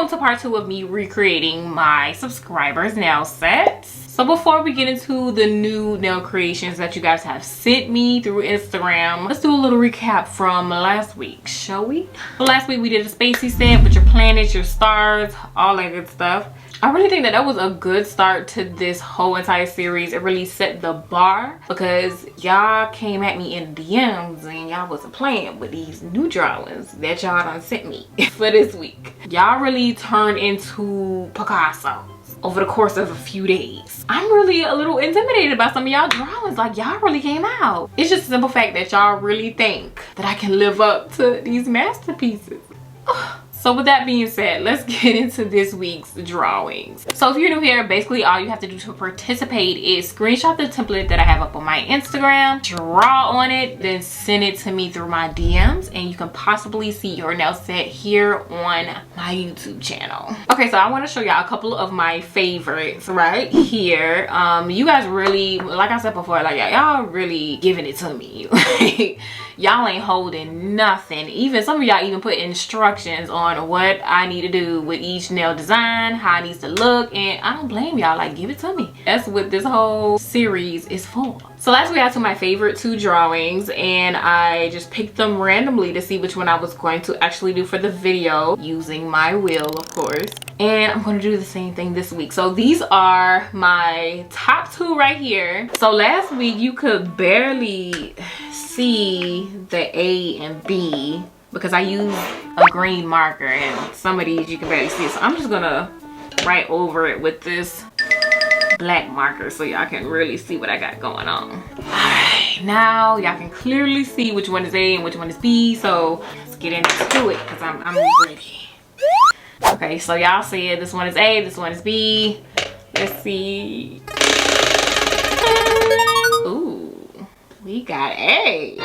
welcome to part 2 of me recreating my subscribers nail sets. So before we get into the new nail creations that you guys have sent me through Instagram, let's do a little recap from last week, shall we? So last week we did a spacey set with your planets, your stars, all that good stuff. I really think that was a good start to this whole entire series. It really set the bar because y'all came at me in DMs and y'all wasn't playing with these new drawings that y'all done sent me for this week. Y'all really turned into Picasso over the course of a few days. I'm really a little intimidated by some of y'all drawings. Like, y'all really came out. It's just a simple fact that y'all really think that I can live up to these masterpieces. So with that being said, let's get into this week's drawings. So if you're new here, basically all you have to do to participate is screenshot the template that I have up on my Instagram, draw on it, then send it to me through my DMs, and you can possibly see your nail set here on my YouTube channel. Okay, so I want to show y'all a couple of my favorites right here. You guys really, like I said before, like y'all really giving it to me. Y'all ain't holding nothing. Even some of y'all even put instructions on what I need to do with each nail design, how it needs to look, and I don't blame y'all. Like, give it to me. That's what this whole series is for. So last week I took my favorite 2 drawings and I just picked them randomly to see which one I was going to actually do for the video, using my wheel, of course. And I'm going to do the same thing this week. So these are my top 2 right here. So last week you could barely see the A and B because I used a green marker, and some of these you can barely see. So I'm just gonna write over it with this black marker so y'all can really see what I got going on. Alright, now y'all can clearly see which one is A and which one is B. So let's get into it because I'm ready. Okay, so y'all see it. This one is A, this one is B. Let's see. Ooh, we got A.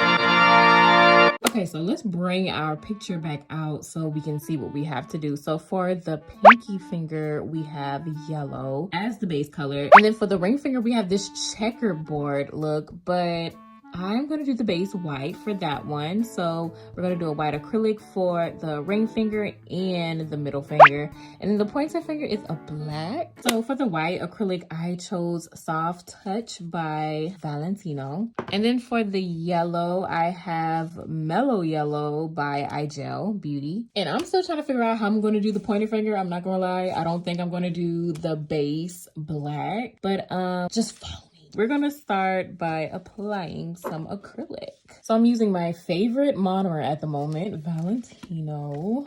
Okay, so let's bring our picture back out so we can see what we have to do. So for the pinky finger, we have yellow as the base color. And then for the ring finger, we have this checkerboard look, but I'm going to do the base white for that one. So we're going to do a white acrylic for the ring finger and the middle finger. And then the pointer finger is a black. So for the white acrylic, I chose Soft Touch by Valentino. And then for the yellow, I have Mellow Yellow by iGel Beauty. And I'm still trying to figure out how I'm going to do the pointer finger. I'm not going to lie. I don't think I'm going to do the base black, but just follow. We're gonna start by applying some acrylic. So I'm using my favorite monomer at the moment, Valentino.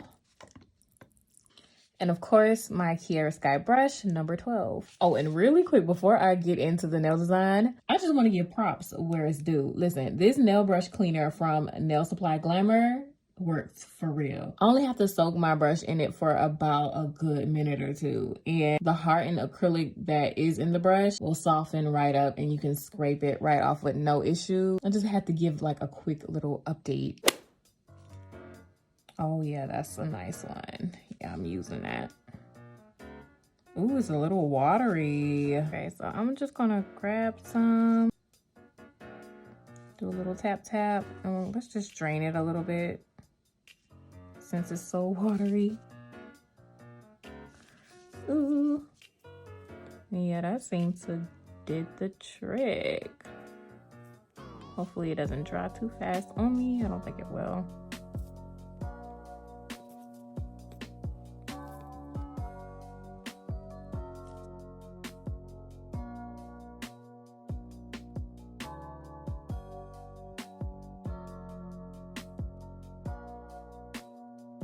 And of course, my Kiara Sky brush, number 12. Oh, and really quick, before I get into the nail design, I just wanna give props where it's due. Listen, this nail brush cleaner from Nail Supply Glamour works for real. I only have to soak my brush in it for about a good minute or 2, and the hardened acrylic that is in the brush will soften right up and you can scrape it right off with no issue. I just had to give like a quick little update. Oh yeah, that's a nice one. Yeah, I'm using that. Ooh, it's a little watery. Okay, so I'm just gonna grab some, do a little tap tap, and let's just drain it a little bit since it's so watery. Ooh. Yeah, that seems to did the trick. Hopefully it doesn't dry too fast on me. I don't think it will.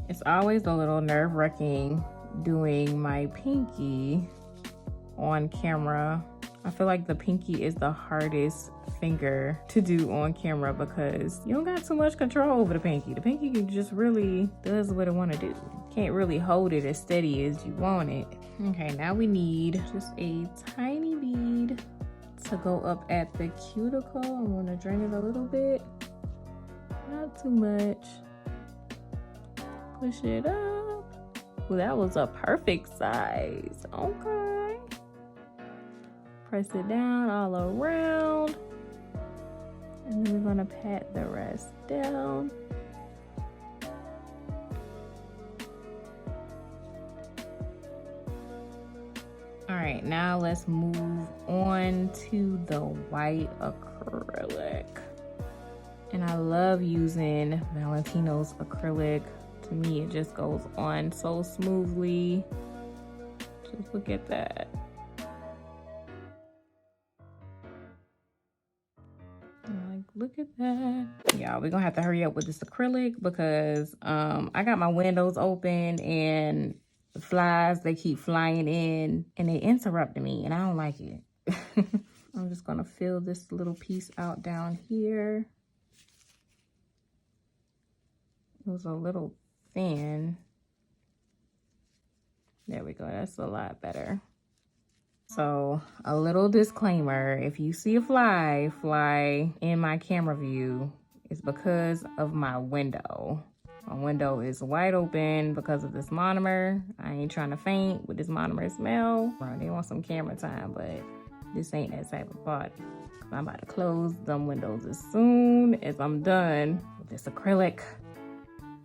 It's always a little nerve-wracking doing my pinky on camera. I feel like the pinky is the hardest finger to do on camera because you don't got too much control over the pinky. The pinky just really does what it want to do. Can't really hold it as steady as you want it. Okay, now we need just a tiny bead to go up at the cuticle. I'm gonna drain it a little bit, not too much. Push it up. Well, that was a perfect size. Okay. Press it down all around. And then we're gonna pat the rest down. All right, now let's move on to the white acrylic. And I love using Valentino's acrylic. To me, it just goes on so smoothly. Just look at that. Like, look at that. Y'all, we're gonna have to hurry up with this acrylic because I got my windows open and the flies, they keep flying in and they interrupting me and I don't like it. I'm just gonna fill this little piece out down here. It was a little thin. There we go, that's a lot better. So a little disclaimer, if you see a fly in my camera view, it's because of my window. My window is wide open because of this monomer. I ain't trying to faint with this monomer smell. They want some camera time, but this ain't that type of party. I'm about to close them windows as soon as I'm done with this acrylic.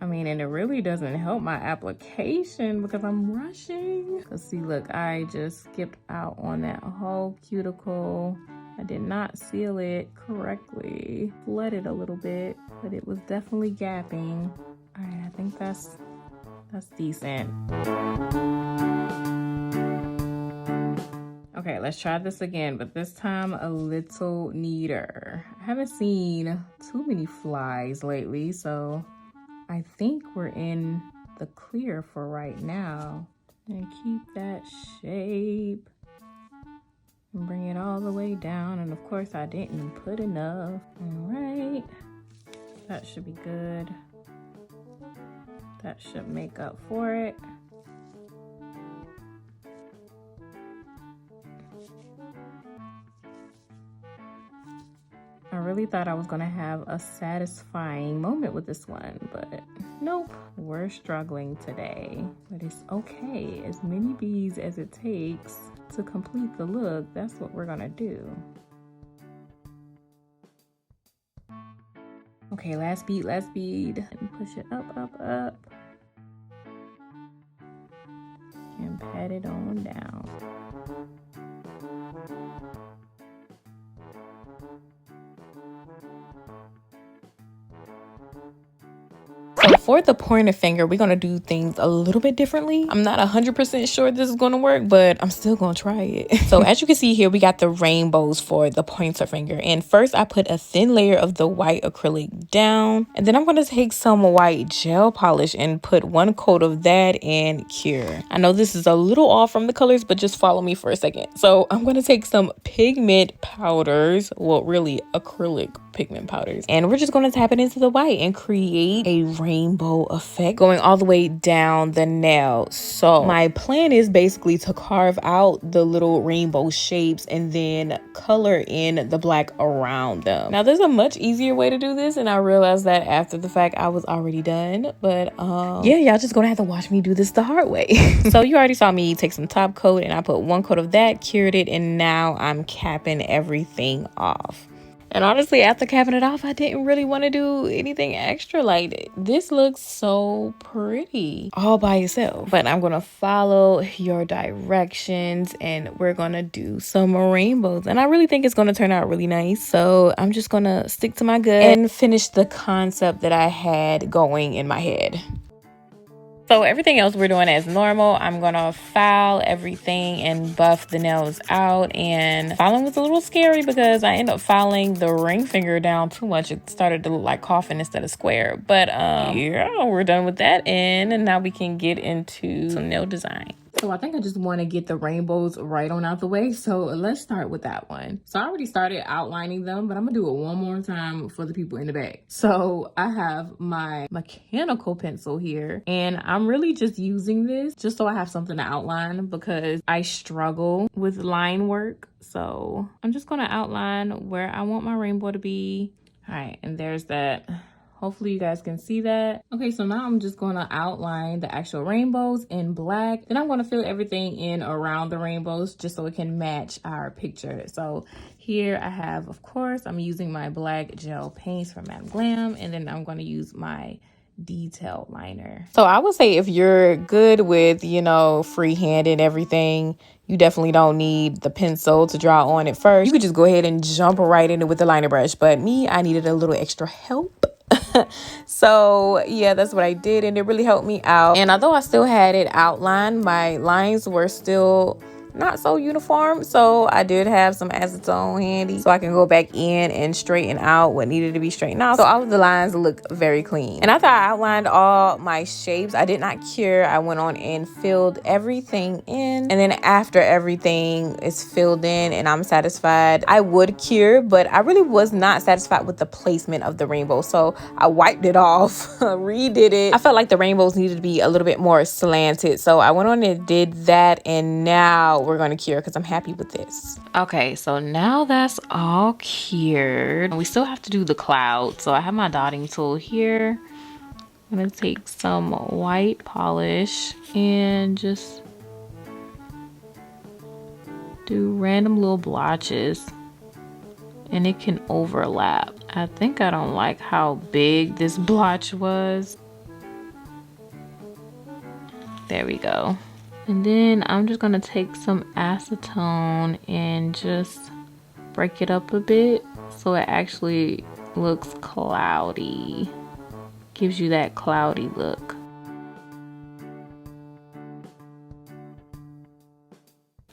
I mean, and it really doesn't help my application because I'm rushing. Cause see, look, I just skipped out on that whole cuticle. I did not seal it correctly. Flooded a little bit, but it was definitely gapping. All right, I think that's decent. Okay, let's try this again, but this time a little neater. I haven't seen too many flies lately, so I think we're in the clear for right now. And keep that shape. And bring it all the way down. And of course I didn't put enough. All right. That should be good. That should make up for it. I really thought I was gonna have a satisfying moment with this one, but nope, we're struggling today. But it's okay, as many beads as it takes to complete the look, that's what we're gonna do. Okay, last bead, and push it up, and pat it on down. So for the pointer finger, we're gonna do things a little bit differently. I'm not 100% sure this is gonna work, but I'm still gonna try it. So as you can see here, we got the rainbows for the pointer finger. And first I put a thin layer of the white acrylic down. And then I'm gonna take some white gel polish and put one coat of that and cure. I know this is a little off from the colors, but just follow me for a second. So I'm gonna take some pigment powders, well, really acrylic pigment powders, and we're just going to tap it into the white and create a rainbow effect going all the way down the nail. So my plan is basically to carve out the little rainbow shapes and then color in the black around them. Now there's a much easier way to do this, and I realized that after the fact I was already done, but yeah, y'all just gonna have to watch me do this the hard way. So you already saw me take some top coat and I put one coat of that, cured it, and now I'm capping everything off. And honestly, after capping it off, I didn't really want to do anything extra. Like, this looks so pretty all by itself. But I'm going to follow your directions and we're going to do some rainbows. And I really think it's going to turn out really nice. So I'm just going to stick to my gut and finish the concept that I had going in my head. So everything else we're doing as normal. I'm gonna file everything and buff the nails out, and filing was a little scary because I ended up filing the ring finger down too much. It started to look like coffin instead of square, but yeah, we're done with that, and now we can get into some nail design. So I think I just want to get the rainbows right on out the way. So let's start with that one. So I already started outlining them, but I'm gonna do it one more time for the people in the back. So I have my mechanical pencil here, and I'm really just using this just so I have something to outline because I struggle with line work. So I'm just gonna outline where I want my rainbow to be. All right, and there's that. Hopefully you guys can see that. Okay, so now I'm just gonna outline the actual rainbows in black. Then I'm gonna fill everything in around the rainbows just so it can match our picture. So here I have, of course, I'm using my black gel paints from Madam Glam, and then I'm gonna use my detailed liner. So I would say if you're good with, you know, freehand and everything, you definitely don't need the pencil to draw on it first. You could just go ahead and jump right in it with the liner brush. But me, I needed a little extra help. So yeah, that's what I did, and it really helped me out. And although I still had it outlined, my lines were still not so uniform, so I did have some acetone handy so I can go back in and straighten out what needed to be straightened out. So all of the lines look very clean. And after I outlined all my shapes, I did not cure. I went on and filled everything in, and then after everything is filled in and I'm satisfied, I would cure, but I really was not satisfied with the placement of the rainbow, so I wiped it off, redid it. I felt like the rainbows needed to be a little bit more slanted, so I went on and did that, and now we're going to cure because I'm happy with this. Okay, so now that's all cured. We still have to do the cloud, so I have my dotting tool here. I'm going to take some white polish and just do random little blotches, and it can overlap. I think I don't like how big this blotch was. There we go. And then I'm just gonna take some acetone and just break it up a bit so it actually looks cloudy. Gives you that cloudy look.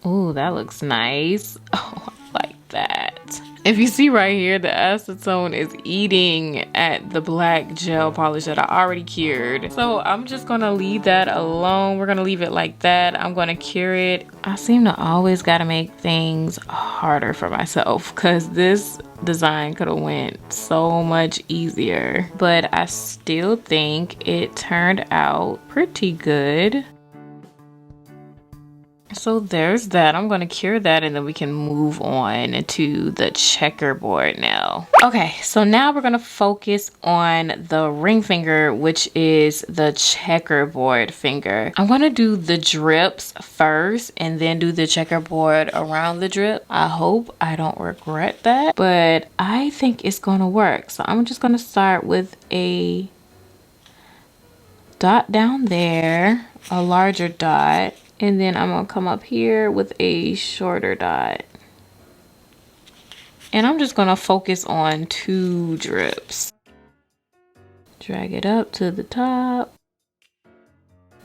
Oh, that looks nice. Oh, I like that. If you see right here, the acetone is eating at the black gel polish that I already cured. So I'm just gonna leave that alone. We're gonna leave it like that. I'm gonna cure it. I seem to always gotta make things harder for myself because this design could have went so much easier. But I still think it turned out pretty good. So there's that. I'm going to cure that, and then we can move on to the checkerboard now. Okay, so now we're going to focus on the ring finger, which is the checkerboard finger. I'm going to do the drips first and then do the checkerboard around the drip. I hope I don't regret that, but I think it's going to work. So I'm just going to start with a dot down there, a larger dot. And then I'm gonna come up here with a shorter dot. And I'm just gonna focus on 2 drips. Drag it up to the top.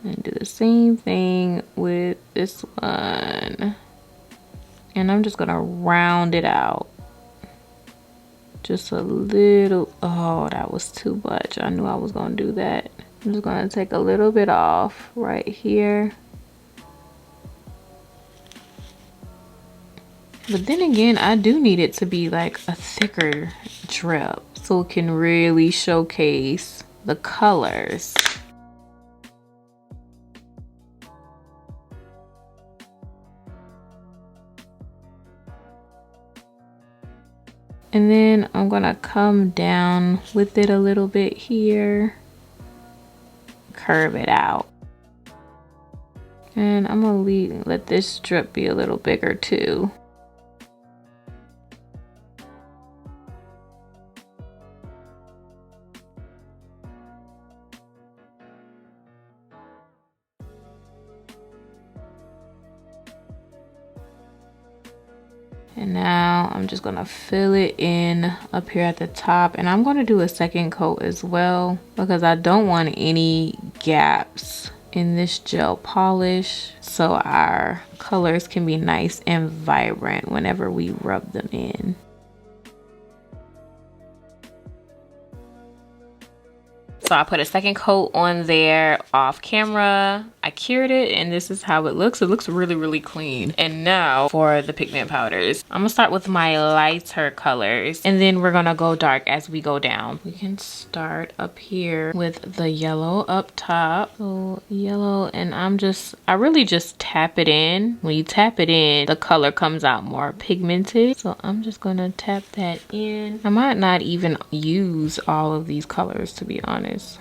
And do the same thing with this one. And I'm just gonna round it out. Just a little, oh, that was too much. I knew I was gonna do that. I'm just gonna take a little bit off right here. But then again, I do need it to be like a thicker drip so it can really showcase the colors. And then I'm gonna come down with it a little bit here, curve it out. And I'm gonna let this strip be a little bigger too. And now I'm just gonna fill it in up here at the top, and I'm gonna do a second coat as well because I don't want any gaps in this gel polish, so our colors can be nice and vibrant whenever we rub them in. So I put a second coat on there off camera. I cured it, and this is how it looks. It looks really, really clean. And now for the pigment powders. I'm gonna start with my lighter colors, and then we're gonna go dark as we go down. We can start up here with the yellow up top. So yellow, and I really just tap it in. When you tap it in, the color comes out more pigmented. So I'm just gonna tap that in. I might not even use all of these colors, to be honest.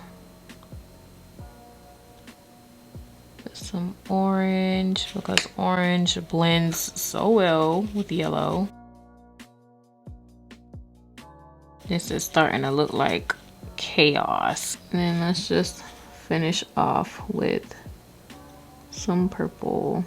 Some orange, because orange blends so well with yellow. This is starting to look like chaos. And then let's just finish off with some purple.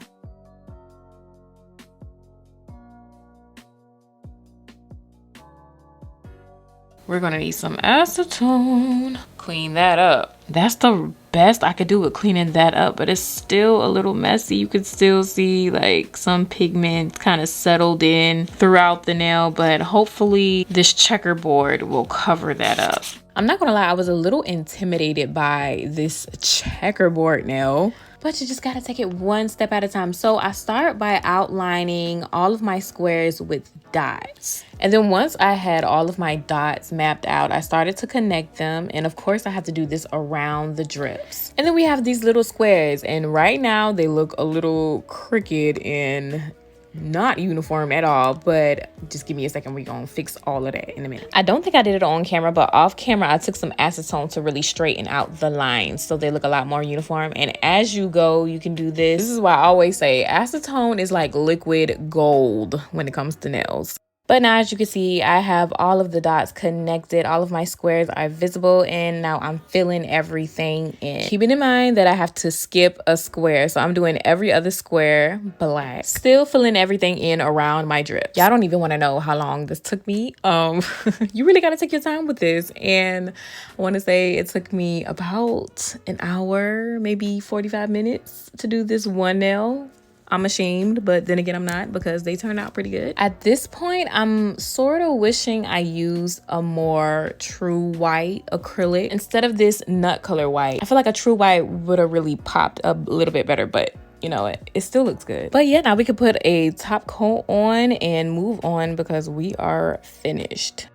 We're gonna need some acetone. Clean that up. That's the best I could do with cleaning that up, but it's still a little messy. You could still see like some pigment kind of settled in throughout the nail, but hopefully this checkerboard will cover that up. I'm not gonna lie, I was a little intimidated by this checkerboard nail, but you just gotta take it one step at a time. So I start by outlining all of my squares with dots. And then once I had all of my dots mapped out, I started to connect them. And of course I have to do this around the drips. And then we have these little squares, and right now they look a little crooked and not uniform at all, but just give me a second. We're gonna fix all of that in a minute. I don't think I did it on camera, but off camera I took some acetone to really straighten out the lines so they look a lot more uniform. And as you go, you can do this. This is why I always say acetone is like liquid gold when it comes to nails. But now, as you can see, I have all of the dots connected. All of my squares are visible, and now I'm filling everything in. Keeping in mind that I have to skip a square, so I'm doing every other square black. Still filling everything in around my drips. Y'all don't even want to know how long this took me. You really got to take your time with this, and I want to say it took me about an hour, maybe 45 minutes to do this one nail. I'm ashamed, but then again, I'm not, because they turned out pretty good. At this point, I'm sort of wishing I used a more true white acrylic instead of this nut color white. I feel like a true white would have really popped a little bit better, but you know, it still looks good. But yeah, now we can put a top coat on and move on because we are finished.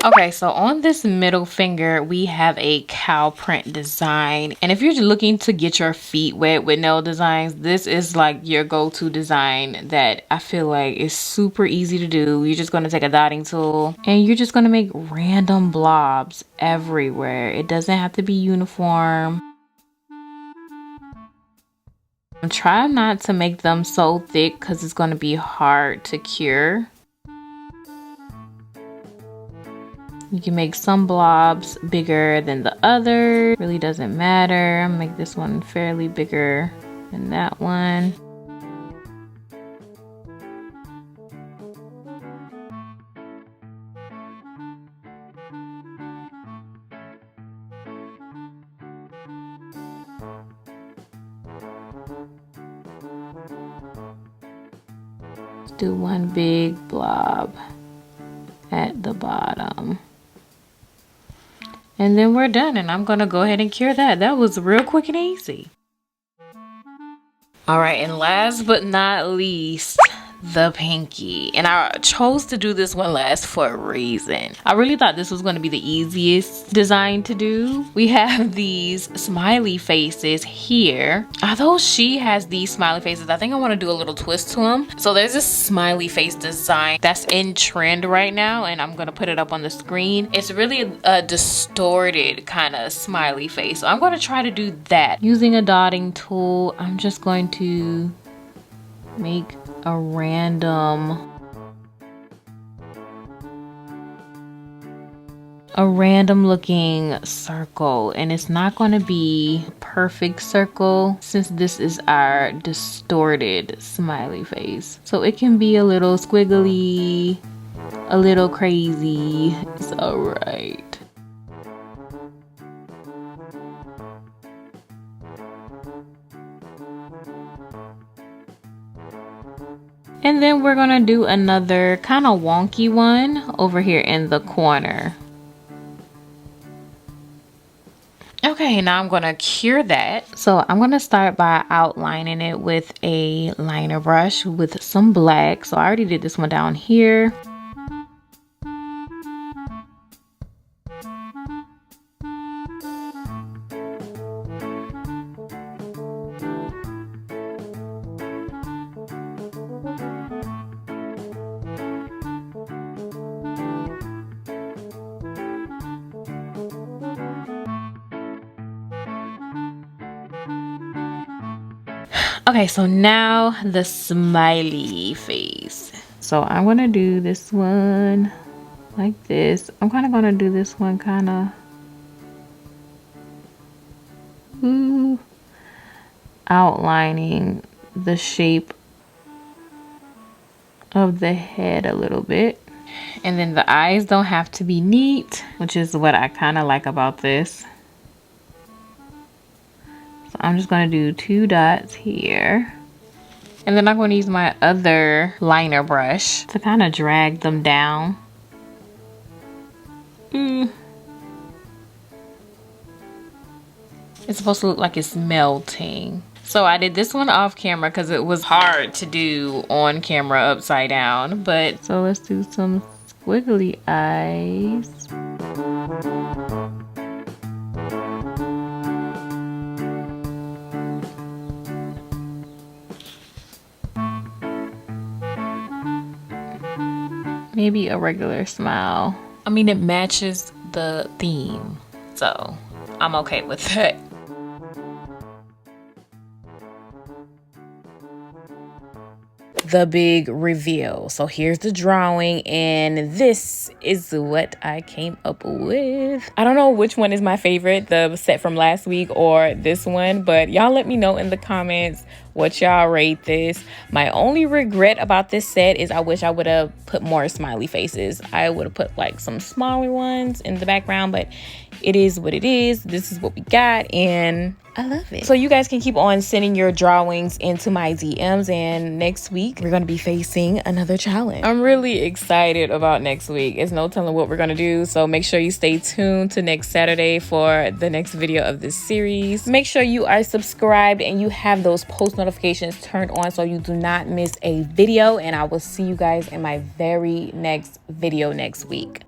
Okay, so on this middle finger, we have a cow print design. And if you're looking to get your feet wet with nail designs, this is like your go-to design that I feel like is super easy to do. You're just gonna take a dotting tool and you're just gonna make random blobs everywhere. It doesn't have to be uniform. Try not to make them so thick because it's gonna be hard to cure. You can make some blobs bigger than the other. Really doesn't matter. I'll make this one fairly bigger than that one. Let's do one big blob at the bottom. And then we're done, and I'm gonna go ahead and cure that. That was real quick and easy. All right, and last but not least, the pinky. And I chose to do this one last for a reason. I really thought this was going to be the easiest design to do. We have these smiley faces here. Although she has these smiley faces, I think I want to do a little twist to them. So there's this smiley face design that's in trend right now, and I'm going to put it up on the screen. It's really a distorted kind of smiley face. So I'm going to try to do that. Using a dotting tool, I'm just going to make a random looking circle, and it's not going to be a perfect circle since this is our distorted smiley face. So it can be a little squiggly, a little crazy. It's all right. And then we're gonna do another kind of wonky one over here in the corner. Okay, now I'm gonna cure that. So I'm gonna start by outlining it with a liner brush with some black. So I already did this one down here. Okay, so now the smiley face. So I'm going to do this one like this. I'm kind of going to do this one kind of outlining the shape of the head a little bit. And then the eyes don't have to be neat, which is what I kind of like about this. So I'm just going to do 2 dots here. And then I'm going to use my other liner brush to kind of drag them down. It's supposed to look like it's melting. So I did this one off camera because it was hard to do on camera upside down. But so let's do some squiggly eyes. Maybe a regular smile. I mean, it matches the theme, so I'm okay with that. The big reveal. So here's the drawing, and this is what I came up with. I don't know which one is my favorite, the set from last week or this one, but y'all let me know in the comments what y'all rate this. My only regret about this set is I wish I would have put more smiley faces. I would have put like some smaller ones in the background, but it is what it is. This is what we got, and I love it. So you guys can keep on sending your drawings into my DMs, and next week we're going to be facing another challenge. I'm really excited about next week. It's no telling what we're going to do, so make sure you stay tuned to next Saturday for the next video of this series. Make sure you are subscribed and you have those post notifications turned on so you do not miss a video, and I will see you guys in my very next video next week.